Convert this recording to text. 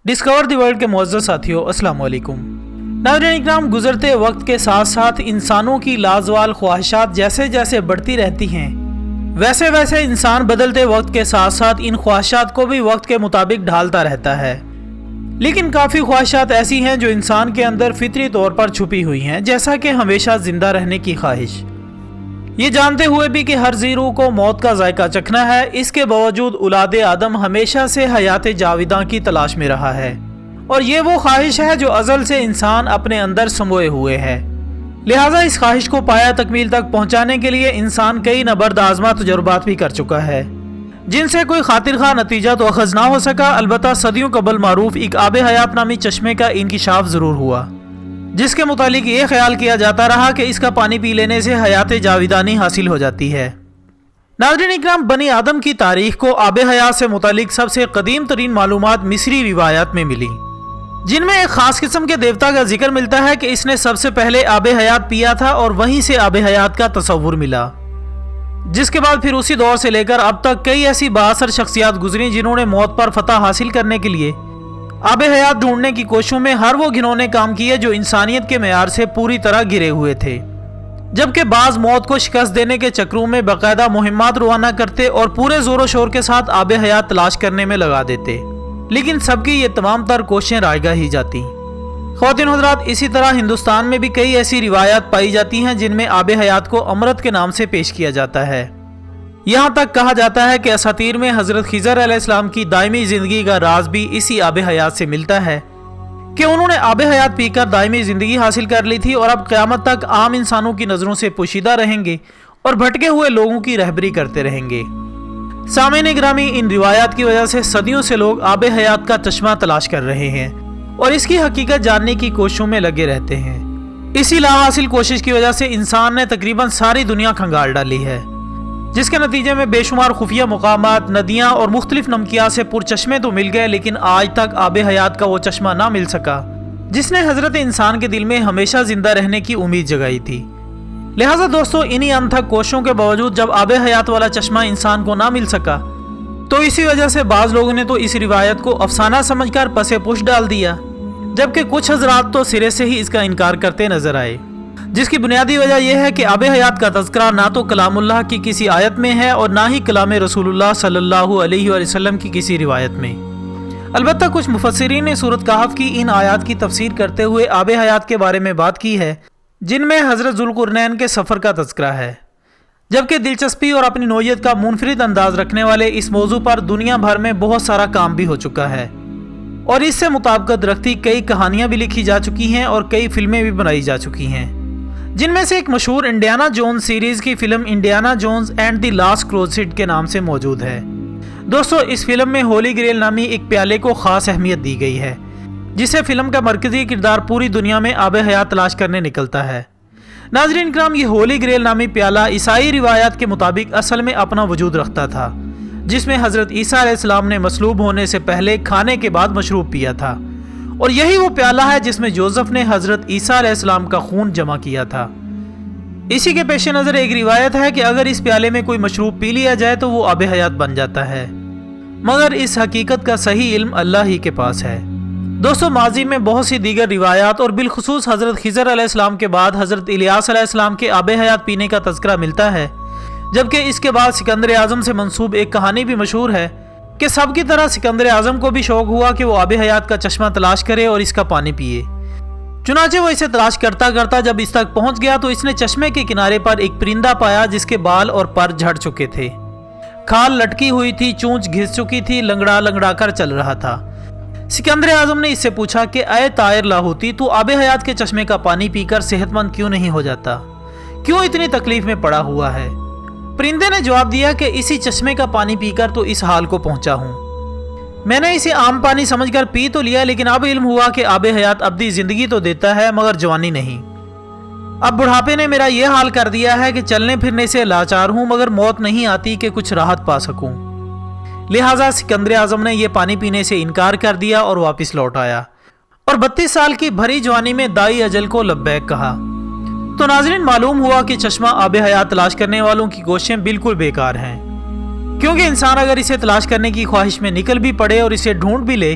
Discover the world کے معزز ساتھیوں، السلام علیکم۔ ناظرین اکرام، گزرتے وقت کے ساتھ ساتھ انسانوں کی لازوال خواہشات جیسے جیسے بڑھتی رہتی ہیں، ویسے ویسے انسان بدلتے وقت کے ساتھ ساتھ ان خواہشات کو بھی وقت کے مطابق ڈھالتا رہتا ہے۔ لیکن کافی خواہشات ایسی ہیں جو انسان کے اندر فطری طور پر چھپی ہوئی ہیں، جیسا کہ ہمیشہ زندہ رہنے کی خواہش۔ یہ جانتے ہوئے بھی کہ ہر ذی روح کو موت کا ذائقہ چکھنا ہے، اس کے باوجود اولاد آدم ہمیشہ سے حیات جاویداں کی تلاش میں رہا ہے، اور یہ وہ خواہش ہے جو ازل سے انسان اپنے اندر سموئے ہوئے ہے۔ لہٰذا اس خواہش کو پایا تکمیل تک پہنچانے کے لیے انسان کئی نبرد آزما تجربات بھی کر چکا ہے، جن سے کوئی خاطر خواہ نتیجہ تو اخذ نہ ہو سکا، البتہ صدیوں قبل معروف ایک آب حیات نامی چشمے کا انکشاف ضرور ہوا، جس کے متعلق یہ خیال کیا جاتا رہا کہ اس کا پانی پی لینے سے حیات جاویدانی حاصل ہو جاتی ہے۔ ناظرین اکرام، بنی آدم کی تاریخ کو آب حیات سے متعلق سب سے قدیم ترین معلومات مصری روایات میں ملی، جن میں ایک خاص قسم کے دیوتا کا ذکر ملتا ہے کہ اس نے سب سے پہلے آب حیات پیا تھا اور وہیں سے آب حیات کا تصور ملا، جس کے بعد پھر اسی دور سے لے کر اب تک کئی ایسی بااثر شخصیات گزری جنہوں نے موت پر فتح حاصل کرنے کے لیے آب حیات ڈھونڈنے کی کوششوں میں ہر وہ گھنونے کام کیے جو انسانیت کے معیار سے پوری طرح گرے ہوئے تھے، جبکہ بعض موت کو شکست دینے کے چکروں میں باقاعدہ مہمات روانہ کرتے اور پورے زور و شور کے ساتھ آب حیات تلاش کرنے میں لگا دیتے، لیکن سب کی یہ تمام تر کوششیں رائگاں ہی جاتی۔ خواتین حضرات، اسی طرح ہندوستان میں بھی کئی ایسی روایات پائی جاتی ہیں جن میں آب حیات کو امرت کے نام سے پیش کیا جاتا ہے۔ یہاں تک کہا جاتا ہے کہ اساطیر میں حضرت خضر علیہ السلام کی دائمی زندگی کا راز بھی اسی آب حیات سے ملتا ہے کہ انہوں نے آب حیات پی کر دائمی زندگی حاصل کر لی تھی اور اب قیامت تک عام انسانوں کی نظروں سے پوشیدہ رہیں گے اور بھٹکے ہوئے لوگوں کی رہبری کرتے رہیں گے۔ سامعین گرامی، ان روایات کی وجہ سے صدیوں سے لوگ آب حیات کا چشمہ تلاش کر رہے ہیں اور اس کی حقیقت جاننے کی کوششوں میں لگے رہتے ہیں۔ اسی لا حاصل کوشش کی وجہ سے انسان نے تقریباً ساری دنیا کھنگال ڈالی ہے، جس کے نتیجے میں بے شمار خفیہ مقامات، ندیاں اور مختلف نمکیات سے پرچشمے تو مل گئے، لیکن آج تک آب حیات کا وہ چشمہ نہ مل سکا جس نے حضرت انسان کے دل میں ہمیشہ زندہ رہنے کی امید جگائی تھی۔ لہٰذا دوستو، انہی انتھک کوششوں کے باوجود جب آب حیات والا چشمہ انسان کو نہ مل سکا تو اسی وجہ سے بعض لوگوں نے تو اس روایت کو افسانہ سمجھ کر پس پش ڈال دیا، جبکہ کچھ حضرات تو سرے سے ہی اس کا انکار کرتے نظر آئے، جس کی بنیادی وجہ یہ ہے کہ آب حیات کا تذکرہ نہ تو کلام اللہ کی کسی آیت میں ہے اور نہ ہی کلام رسول اللہ صلی اللہ علیہ وآلہ وسلم کی کسی روایت میں۔ البتہ کچھ مفسرین نے سورۃ کہف کی ان آیات کی تفسیر کرتے ہوئے آب حیات کے بارے میں بات کی ہے، جن میں حضرت ذوالقرنین کے سفر کا تذکرہ ہے، جبکہ دلچسپی اور اپنی نوعیت کا منفرد انداز رکھنے والے اس موضوع پر دنیا بھر میں بہت سارا کام بھی ہو چکا ہے، اور اس سے مطابقت رکھتی کئی کہانیاں بھی لکھی جا چکی ہیں اور کئی فلمیں بھی بنائی جا چکی ہیں، جن میں سے ایک مشہور انڈیانا جونز سیریز کی film Indiana Jones and the last crusade کے نام سے موجود ہے۔ دوستو، اس فلم میں ہولی گریل نامی ایک پیالے کو خاص اہمیت دی گئی ہے، جسے فلم کا مرکزی کردار پوری دنیا میں آب حیات تلاش کرنے نکلتا ہے۔ ناظرین کرام، یہ ہولی گریل نامی پیالہ عیسائی روایات کے مطابق اصل میں اپنا وجود رکھتا تھا، جس میں حضرت عیسیٰ علیہ السلام نے مصلوب ہونے سے پہلے کھانے کے بعد مشروب پیا تھا، اور یہی وہ پیالہ ہے جس میں جوزف نے حضرت عیسیٰ علیہ السلام کا خون جمع کیا تھا۔ اسی کے پیش نظر ایک روایت ہے کہ اگر اس پیالے میں کوئی مشروب پی لیا جائے تو وہ آب حیات بن جاتا ہے، مگر اس حقیقت کا صحیح علم اللہ ہی کے پاس ہے۔ دوستو، ماضی میں بہت سی دیگر روایات اور بالخصوص حضرت خضر علیہ السلام کے بعد حضرت الیاس علیہ السلام کے آب حیات پینے کا تذکرہ ملتا ہے، جبکہ اس کے بعد سکندر اعظم سے منسوب ایک کہانی بھی مشہور ہے کہ سب کی طرح سکندر اعظم کو بھی شوق ہوا کہ وہ آب حیات کا چشمہ تلاش کرے اور اس کا پانی پیے۔ چنانچہ وہ اسے تلاش کرتا کرتا جب اس تک پہنچ گیا تو اس نے چشمے کے کنارے پر ایک پرندہ پایا جس کے بال اور پر جھڑ چکے تھے، کھال لٹکی ہوئی تھی، چونچ گھس چکی تھی، لنگڑا لنگڑا کر چل رہا تھا۔ سکندر اعظم نے اس سے پوچھا کہ اے طائر لاہوتی، تو آب حیات کے چشمے کا پانی پی کر صحت مند کیوں نہیں ہو جاتا؟ کیوں اتنی تکلیف میں پڑا ہوا ہے؟ پرندے نے جواب دیا کہ اسی چشمے کا پانی پی کر تو اس حال کو پہنچا ہوں۔ میں نے اسے عام پانی سمجھ کر پی تو لیا، لیکن اب علم ہوا کہ آب حیات ابدی زندگی تو دیتا ہے مگر جوانی نہیں۔ اب بڑھاپے نے میرا یہ حال کر دیا ہے کہ چلنے پھرنے سے لاچار ہوں مگر موت نہیں آتی کہ کچھ راحت پا سکوں۔ لہٰذا سکندر اعظم نے یہ پانی پینے سے انکار کر دیا اور واپس لوٹ آیا، اور 32 سال کی بھری جوانی میں دائی اجل کو لبیک کہا۔ تو ناظرین، معلوم ہوا کہ چشمہ آب حیات تلاش کرنے والوں کی کوششیں بالکل بیکار ہیں، کیونکہ انسان اگر اسے تلاش کرنے کی خواہش میں نکل بھی پڑے اور اسے ڈھونڈ بھی لے